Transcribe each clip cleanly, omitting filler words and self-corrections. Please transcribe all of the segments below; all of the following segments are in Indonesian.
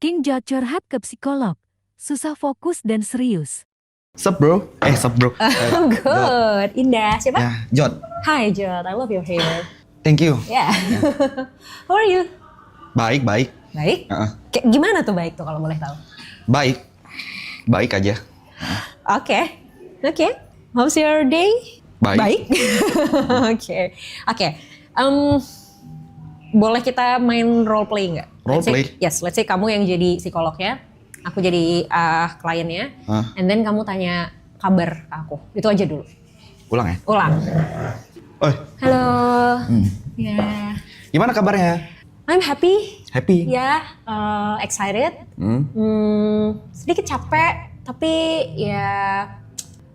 King Jod curhat ke psikolog, susah fokus dan serius. Sup bro? Sup bro. Good, Indah. Siapa? Ya, Jod. Hi Jod, I love your hair. Thank you. Yeah. How are you? Baik. Baik? Kayak gimana tuh baik tuh kalau boleh tahu? Baik. Baik aja. Oke. How's your day? Baik. Oke. Boleh kita main role play nggak? Role play? Let's say kamu yang jadi psikolognya, aku jadi kliennya, and then kamu tanya kabar ke aku. Itu aja dulu. Ulang ya? Ulang. Oi. Halo. Ya. Gimana kabarnya? I'm happy. Happy? Ya, excited. Sedikit capek, tapi ya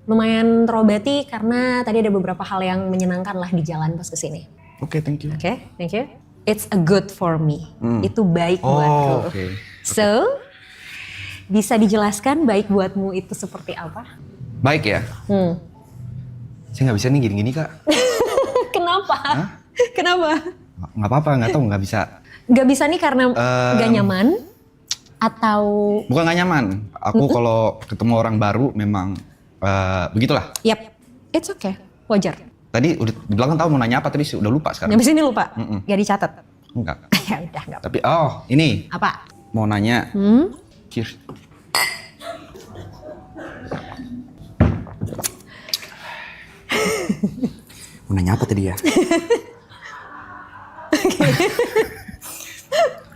lumayan terobati karena tadi ada beberapa hal yang menyenangkan lah di jalan pas kesini. Oke, thank you. Oke, thank you. It's a good for me. Itu baik buatku. Oke. So, bisa dijelaskan baik buatmu itu seperti apa? Baik ya? Saya nggak bisa nih gini-gini kak. Kenapa? Hah? Kenapa? Nggak apa-apa, nggak bisa. Gak bisa nih karena gak nyaman? Atau... Bukan nggak nyaman. Aku kalau ketemu orang baru memang begitulah. Yap, it's okay. Wajar. Tadi udah di belakang tahu mau nanya apa tadi udah lupa sekarang. Nyampe sini lupa? Gak dicatat? Enggak. Ya udah, gak apa. Tapi ini Apa? mau nanya. Cheers. Mau nanya apa tadi ya?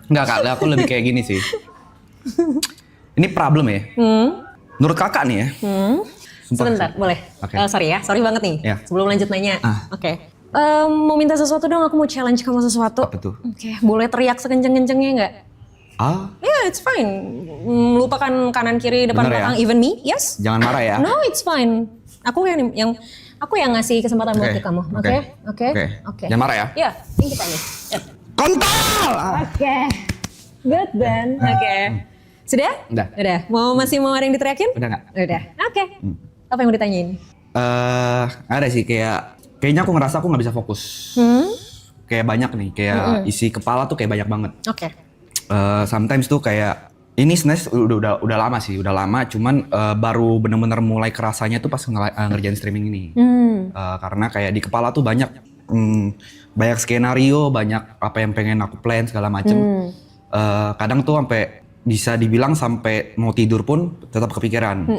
Enggak kak, aku lebih kayak gini sih. Ini problem ya. Menurut kakak nih ya. Sumpah Sebentar, sih. boleh? Oke. Sorry banget nih. Ya. Sebelum lanjut nanya. Ah. Oke. Mau minta sesuatu dong, aku mau challenge kamu sesuatu. Apa tuh? Oke, boleh teriak sekenceng-kencengnya nggak? Ya, It's fine. Lupakan kanan kiri depan Bener ya? belakang, even me, yes? jangan marah ya. No, it's fine. Aku yang ngasih kesempatan buat Oke. kamu. Oke. Oke. Jangan marah ya. Ya, ini kita nih. Ya. Kontol! Oke. Good then. Oke. Sudah? Udah. Masih mau ada yang diteriakin? Udah nggak? Udah. Oke. Apa yang mau ditanyain? Ada sih kayaknya aku ngerasa aku nggak bisa fokus. Kayak banyak nih, kayak isi kepala tuh kayak banyak banget. Oke. Sometimes tuh kayak ini sebenarnya udah lama sih, cuman baru bener-bener mulai kerasanya tuh pas ngerjain streaming ini. Karena kayak di kepala tuh banyak skenario, banyak apa yang pengen aku plan segala macem. Kadang tuh sampai bisa dibilang sampai mau tidur pun tetap kepikiran.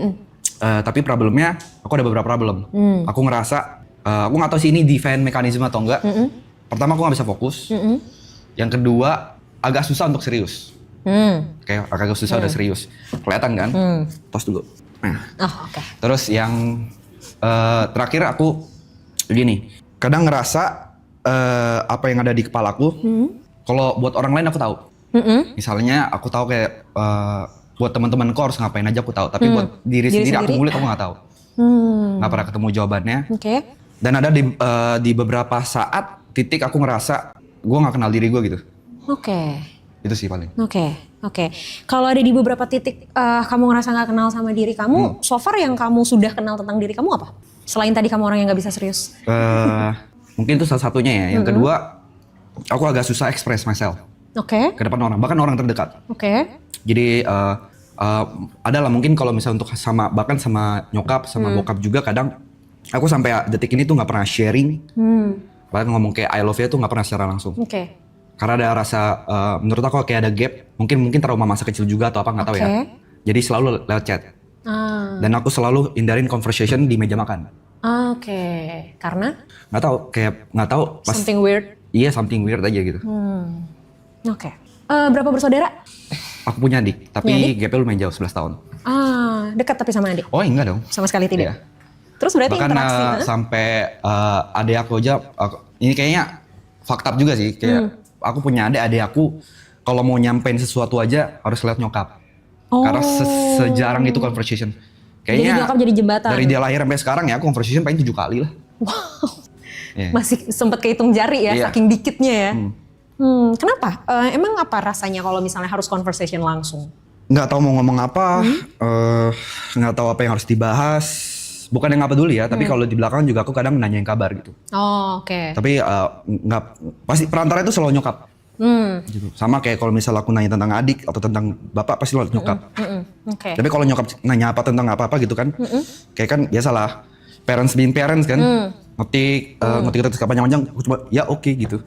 Tapi problemnya aku ada beberapa problem. Aku ngerasa aku nggak tahu sih ini defense mekanisme atau enggak. Pertama aku nggak bisa fokus. Yang kedua agak susah untuk serius. Kayak agak susah udah serius. Kelihatan kan? Tos dulu. Nah. Oke. Terus yang terakhir aku gini. Kadang ngerasa apa yang ada di kepalaku. Kalau buat orang lain aku tahu. Misalnya aku tahu kayak buat teman-temanku harus ngapain aja aku tahu. Tapi buat diri sendiri aku ngulik aku nggak tahu. Nggak pernah ketemu jawabannya. Oke. Dan ada di beberapa saat titik aku ngerasa gue nggak kenal diri gue gitu. Oke. Itu sih paling. Oke. Kalau ada di beberapa titik kamu ngerasa nggak kenal sama diri kamu, so far yang kamu sudah kenal tentang diri kamu apa? Selain tadi kamu orang yang nggak bisa serius. Mungkin itu salah satunya ya. Yang kedua, aku agak susah express myself Oke. ke depan orang, bahkan orang terdekat. Oke. Jadi adalah mungkin kalau misalnya untuk bahkan sama nyokap, sama bokap juga kadang aku sampai detik ini tuh nggak pernah sharing. Bahkan ngomong kayak I love you tuh nggak pernah secara langsung. Oke. Karena ada rasa, menurut aku kayak ada gap, mungkin trauma masa kecil juga atau apa nggak tahu ya. Jadi selalu lewat chat. Dan aku selalu hindarin conversation di meja makan. Oke. Karena? Nggak tahu. Pas, Something weird. Iya, something weird aja gitu. Oke. Berapa bersaudara? Aku punya adik, tapi gapnya lumayan jauh, 11 tahun. Dekat tapi sama adik? Oh enggak dong. Sama sekali tidak? Iya. Terus berarti Bahkan interaksi? sampai adik aku aja, ini kayaknya fucked up juga sih. Kayak aku punya adik aku kalau mau nyampein sesuatu aja harus lihat nyokap. Karena sejarang itu conversation. Kayaknya jadi nyokap jadi jembatan? Dari dia lahir sampai sekarang ya conversation paling 7 kali lah. Wow. Yeah. Masih sempet kehitung jari ya, saking dikitnya ya. Kenapa? Emang apa rasanya kalau misalnya harus conversation langsung? Nggak tahu mau ngomong apa, nggak tahu apa yang harus dibahas. Bukan yang nggak peduli ya, tapi kalau di belakang juga aku kadang nanyain kabar gitu. Oh, oke. Tapi nggak, pasti perantara itu selalu nyokap. Gitu. Sama kayak kalau misal aku nanya tentang adik atau tentang bapak pasti lewat nyokap. Oke. Tapi kalau nyokap nanya apa tentang apa gitu kan, kayak kan biasalah parents being parents kan, ngetik terus panjang-panjang, aku cuma ya oke gitu.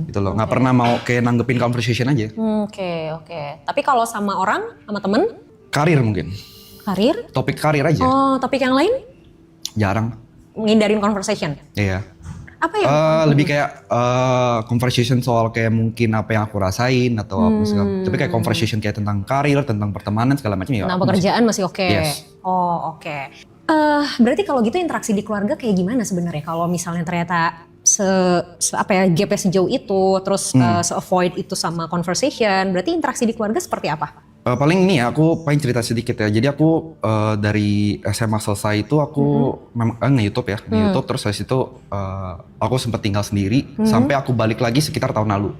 Gitu loh, nggak pernah mau kayak nanggepin conversation aja. Oke. Tapi kalau sama orang, sama temen, Karir mungkin, karir, topik karir aja, topik yang lain, jarang. ngindarin conversation. Iya. Apa ya? Lebih kayak conversation soal kayak mungkin apa yang aku rasain atau apa segala. Tapi kayak conversation kayak tentang karir, tentang pertemanan segala macam ya. Tentang pekerjaan masih oke. Yes. Oh oke. Berarti kalau gitu interaksi di keluarga kayak gimana sebenarnya? Kalau misalnya ternyata apa ya gapnya sejauh itu, terus se-avoid itu sama conversation, berarti interaksi di keluarga seperti apa? Paling ini ya, aku paling cerita sedikit ya. Jadi aku dari SMA selesai itu aku memang nge-YouTube ya, nge-YouTube terus habis itu aku sempat tinggal sendiri sampai aku balik lagi sekitar tahun lalu.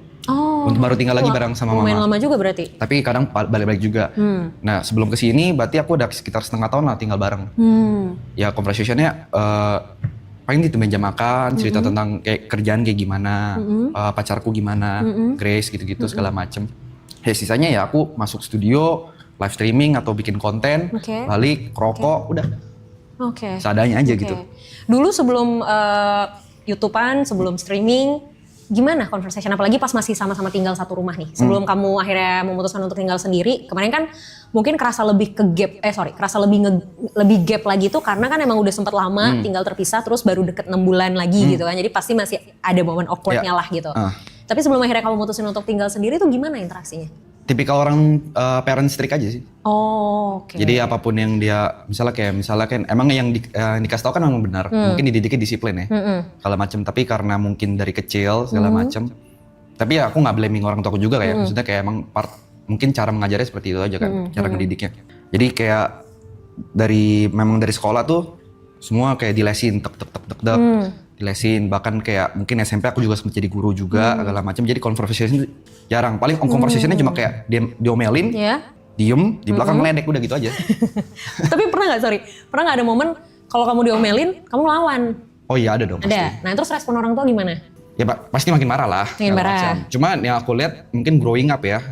Untuk baru tinggal lagi bareng sama mama. Lumayan lama juga berarti. Tapi kadang balik-balik juga. Nah sebelum kesini berarti aku udah sekitar setengah tahun lah tinggal bareng. Ya conversationnya paling di meja makan, cerita tentang kayak kerjaan kayak gimana, pacarku gimana, Grace gitu-gitu segala macem. Ya sisanya ya aku masuk studio, live streaming atau bikin konten, balik, rokok, udah. Seadanya aja gitu. Dulu sebelum YouTubean, sebelum streaming, gimana conversation? Apalagi pas masih sama-sama tinggal satu rumah nih. Sebelum kamu akhirnya memutuskan untuk tinggal sendiri, kemarin kan mungkin kerasa lebih kerasa lebih gap lagi tuh karena kan emang udah sempet lama tinggal terpisah, terus baru deket 6 bulan lagi gitu kan. Jadi pasti masih ada momen awkwardnya lah gitu. Tapi sebelum akhirnya kamu mutusin untuk tinggal sendiri tuh gimana interaksinya? Tipikal orang parent strict aja sih. Jadi apapun yang dia misalnya kan emang yang dikasih tahu kan memang benar. Mungkin dididiknya disiplin ya. Segala macam, tapi karena mungkin dari kecil segala macam. Tapi ya aku nggak blaming orang tua aku juga kayak maksudnya kayak emang mungkin cara mengajarnya seperti itu aja kan, cara ngedidiknya. Jadi kayak memang dari sekolah tuh semua kayak dilesin tek dilesin, bahkan kayak mungkin SMP aku juga sempat jadi guru juga segala macam. Jadi conversation jarang, paling conversationnya cuma kayak diomelin, diem di belakang meledek udah gitu aja. Tapi pernah nggak ada momen kalau kamu diomelin kamu lawan? Oh iya ada dong. Ada. Pasti. Nah terus respon orang tua gimana? Ya pasti makin marah lah. Makin marah. Cuma yang aku lihat mungkin growing up ya,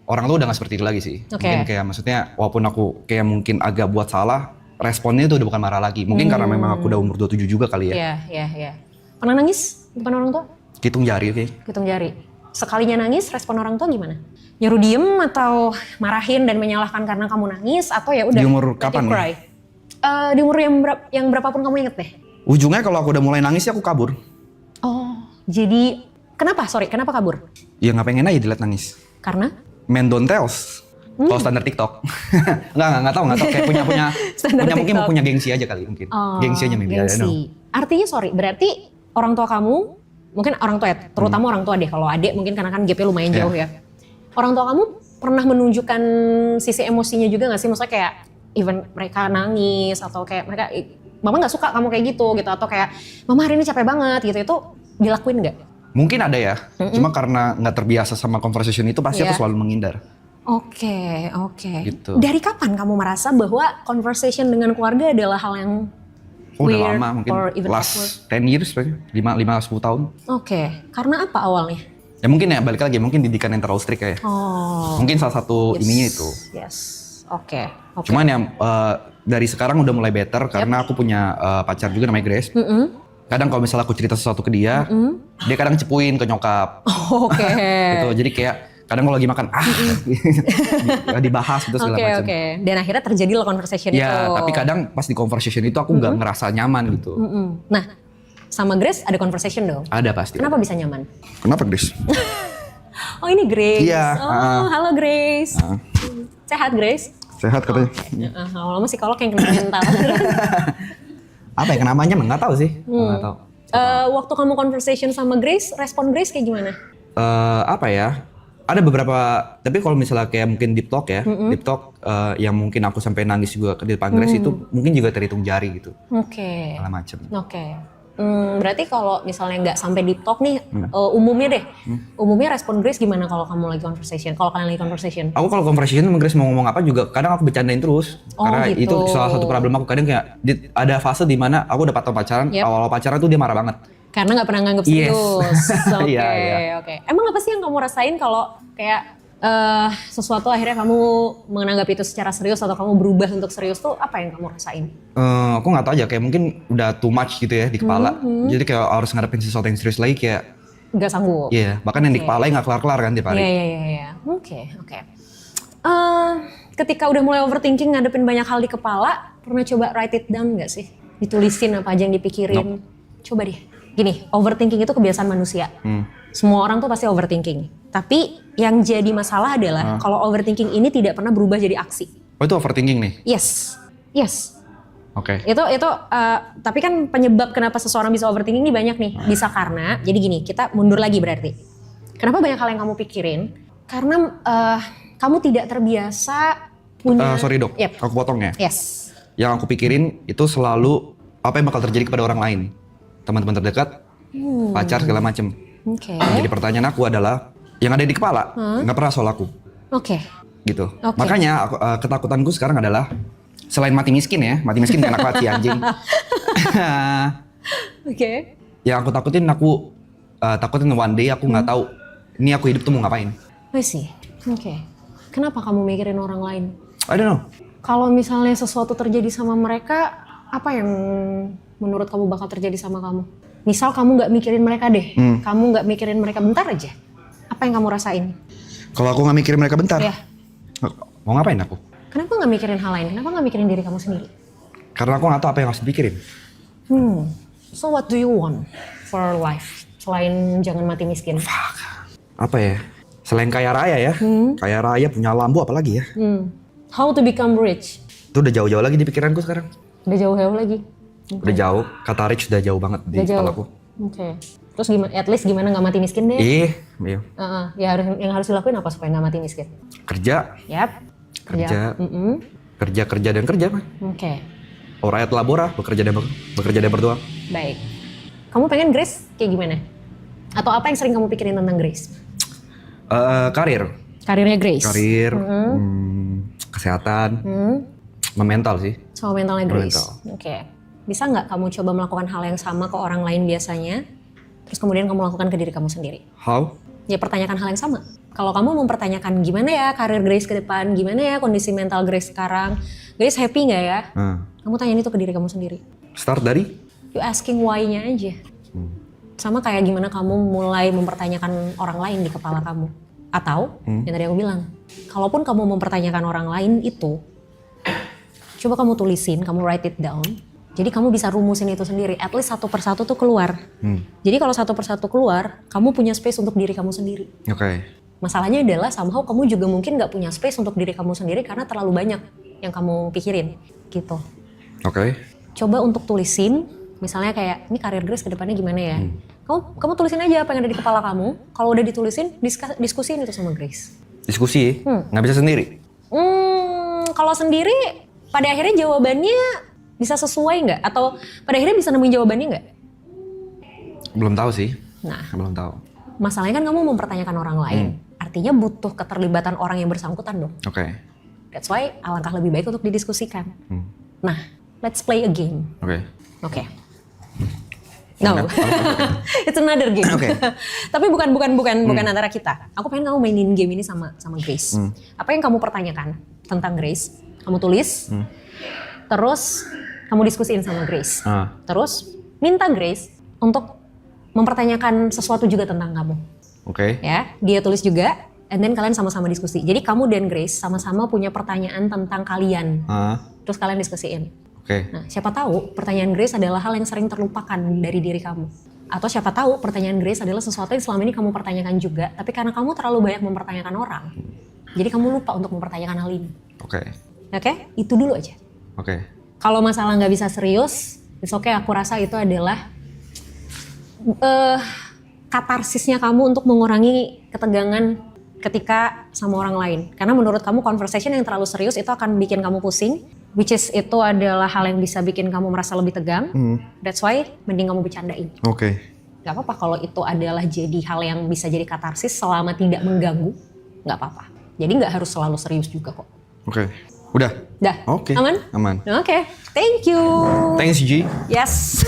orang tuh udah gak seperti itu lagi sih. Mungkin kayak maksudnya walaupun aku kayak mungkin agak buat salah, responnya itu udah bukan marah lagi. Mungkin karena memang aku udah umur 27 juga kali ya. Iya. Pernah nangis depan orang tua? Hitung jari oke. Hitung jari. Sekalinya nangis respon orang tua gimana? Nyuruh diem atau marahin dan menyalahkan karena kamu nangis atau ya udah? Di umur kapan nih? Di umur yang berapapun kamu inget deh. Ujungnya kalau aku udah mulai nangis ya aku kabur. Jadi kenapa kabur? Ya nggak pengen aja dilihat nangis. Karena? Men don't tells. Kalau standar TikTok. Nggak tahu kayak punya mungkin punya gengsi aja kali mungkin. Gengsi aja maybe. Gengsi. Artinya berarti orang tua kamu, mungkin orang tua ya, terutama orang tua deh, kalau adik mungkin karena kan gapnya lumayan jauh ya. Orang tua kamu pernah menunjukkan sisi emosinya juga gak sih? Maksudnya kayak even mereka nangis atau kayak mereka, mama gak suka kamu kayak gitu atau kayak mama hari ini capek banget gitu, itu dilakuin gak? Mungkin ada ya, cuma karena gak terbiasa sama conversation itu pasti aku selalu menghindar. Oke. Gitu. Dari kapan kamu merasa bahwa conversation dengan keluarga adalah hal yang udah lama, mungkin last 10 years, 5-10 tahun. Oke, karena apa awalnya? Ya mungkin ya balik lagi, mungkin didikan yang terlalu strict ya. Mungkin salah satu ininya itu. Yes, oke. Cuman yang dari sekarang udah mulai better karena aku punya pacar juga namanya Grace. Kadang kalau misalnya aku cerita sesuatu ke dia, dia kadang cepuin ke nyokap. Oke. Gitu, jadi kayak kadang kalau lagi makan dibahas gitu segala macam. Oke. Dan akhirnya terjadi lah conversation itu. Ya, tapi kadang pas di conversation itu aku nggak ngerasa nyaman gitu. Nah, sama Grace ada conversation dong? Ada pasti. Kenapa bisa nyaman? Kenapa Grace? Oh ini Grace. Iya. Halo Grace. Sehat Grace? Sehat katanya. Lama-lama psikolog yang kena mental. Apa ya kenamanya? Nggak tahu sih. Nggak tahu. Waktu kamu conversation sama Grace, respon Grace kayak gimana? Apa ya? Ada beberapa, tapi kalau misalnya kayak mungkin deep talk ya, deep talk yang mungkin aku sampai nangis juga di depan Grace itu mungkin juga terhitung jari gitu. Oke. Segala macem. Oke. Berarti kalau misalnya nggak sampai deep talk nih, umumnya deh, umumnya respon Grace gimana kalau kamu lagi conversation? Kalau kalian lagi conversation? Aku kalau conversation sama Grace mau ngomong apa juga kadang aku bercandain terus. Karena gitu. itu salah satu problem aku, kadang kayak ada fase di mana aku udah pacaran, awal-awal pacaran tuh dia marah banget. Karena nggak pernah nganggap Yes. serius. Oke, Iya, iya. oke. Emang apa sih yang kamu rasain kalau kayak sesuatu akhirnya kamu menganggap itu secara serius atau kamu berubah untuk serius tuh apa yang kamu rasain? Aku nggak tahu aja, kayak mungkin udah too much gitu ya di kepala. Jadi kayak harus ngadepin sesuatu yang serius lagi kayak, Gak sanggup? iya, bahkan yang di Oke. kepala nggak kelar-kelar kan tiap hari. Iya. Oke. Ketika udah mulai overthinking ngadepin banyak hal di kepala, pernah coba write it down gak sih? Ditulisin apa aja yang dipikirin. Coba deh. Gini, overthinking itu kebiasaan manusia. Semua orang tuh pasti overthinking. Tapi yang jadi masalah adalah kalau overthinking ini tidak pernah berubah jadi aksi. Oh itu overthinking nih? Yes. Oke. Itu tapi kan penyebab kenapa seseorang bisa overthinking ini banyak nih. Bisa karena, jadi gini, kita mundur lagi berarti. Kenapa banyak hal yang kamu pikirin? Karena kamu tidak terbiasa punya... Sorry dok, Yep. aku potong ya. Yes. Yang aku pikirin itu selalu apa yang bakal terjadi kepada orang lain. Teman-teman terdekat, pacar segala macem. Oke. Jadi pertanyaan aku adalah, yang ada di kepala nggak pernah soal aku. Oke. Gitu. Oke. Makanya ketakutanku sekarang adalah, selain mati miskin ya, mati miskin enak banget sih anjing. Oke. Yang aku takutin one day aku nggak tahu ini aku hidup tuh mau ngapain. I see. Oke. Kenapa kamu mikirin orang lain? I don't know. Kalau misalnya sesuatu terjadi sama mereka, apa yang menurut kamu bakal terjadi sama kamu? Misal kamu nggak mikirin mereka deh, kamu nggak mikirin mereka bentar aja. Apa yang kamu rasain? Kalau aku nggak mikirin mereka bentar, Ya. mau ngapain aku? Kenapa nggak mikirin hal lain? Kenapa nggak mikirin diri kamu sendiri? Karena aku nggak tahu apa yang harus dipikirin. So what do you want for life? Selain jangan mati miskin. Apa ya? Selain kaya raya ya, kaya raya punya Lambo apalagi ya? How to become rich? Itu udah jauh-jauh lagi di pikiranku sekarang. Udah jauh-jauh lagi. Udah jauh, kata rich udah jauh banget di Udah jauh. kepalaku. Oke. Terus gimana? At least gimana nggak mati miskin deh? Iya. Ya yang harus dilakuin apa supaya nggak mati miskin? Kerja, Yap. Kerja. Mm-mm. kerja dan kerja mah. Oke. Ora et labora, bekerja dan berdoa. Baik. Kamu pengen Grace kayak gimana? Atau apa yang sering kamu pikirin tentang Grace? Karir, Karirnya Grace. kesehatan, mental sih. Sama mentalnya Grace. Mental. Oke. Bisa nggak kamu coba melakukan hal yang sama ke orang lain biasanya? Terus kemudian kamu lakukan ke diri kamu sendiri? How? Ya pertanyakan hal yang sama. Kalau kamu mempertanyakan gimana ya karir Grace ke depan, gimana ya kondisi mental Grace sekarang, Grace happy nggak ya? Kamu tanyain itu ke diri kamu sendiri. Start dari? You asking why-nya aja. Sama kayak gimana kamu mulai mempertanyakan orang lain di kepala kamu. Atau, yang tadi aku bilang, kalaupun kamu mempertanyakan orang lain itu, coba kamu tulisin, kamu write it down. Jadi kamu bisa rumusin itu sendiri, at least satu persatu tuh keluar. Jadi kalau satu persatu keluar, kamu punya space untuk diri kamu sendiri. Oke. Masalahnya adalah somehow kamu juga mungkin gak punya space untuk diri kamu sendiri karena terlalu banyak yang kamu pikirin gitu. Oke. Coba untuk tulisin, misalnya kayak ini karir Grace ke depannya gimana ya? Kamu tulisin aja apa yang ada di kepala kamu. Kalau udah ditulisin, diskusiin itu sama Grace. Diskusi, nggak bisa sendiri. Kalau sendiri, pada akhirnya jawabannya bisa sesuai nggak? Atau pada akhirnya bisa nemuin jawabannya nggak? Belum tahu sih. Nah, Belum tahu. masalahnya kan kamu mempertanyakan orang lain. Artinya butuh keterlibatan orang yang bersangkutan dong. Oke. That's why alangkah lebih baik untuk didiskusikan. Nah, let's play a game. Oke. Oke. No, it's another game. Oke. Tapi bukan antara kita. Aku pengen kamu mainin game ini sama Grace. Apa yang kamu pertanyakan tentang Grace, kamu tulis. Terus kamu diskusiin sama Grace. Terus minta Grace untuk mempertanyakan sesuatu juga tentang kamu. Oke. Ya, dia tulis juga. And then kalian sama-sama diskusi. Jadi kamu dan Grace sama-sama punya pertanyaan tentang kalian. Terus kalian diskusiin. Oke. Nah, siapa tahu pertanyaan Grace adalah hal yang sering terlupakan dari diri kamu. Atau siapa tahu pertanyaan Grace adalah sesuatu yang selama ini kamu pertanyakan juga, tapi karena kamu terlalu banyak mempertanyakan orang, jadi kamu lupa untuk mempertanyakan hal ini. Oke. Oke? Itu dulu aja. Oke. Kalau masalah nggak bisa serius, it's okay, aku rasa itu adalah katarsisnya kamu untuk mengurangi ketegangan ketika sama orang lain. Karena menurut kamu conversation yang terlalu serius itu akan bikin kamu pusing. Which is itu adalah hal yang bisa bikin kamu merasa lebih tegang. That's why mending kamu bercandain. Oke. Gak apa-apa kalau itu adalah jadi hal yang bisa jadi katarsis selama tidak mengganggu. Gak apa-apa. Jadi gak harus selalu serius juga kok. Oke. Udah? Dah? Oke. Aman? Aman. Oke. Thank you. Thanks, G. Yes.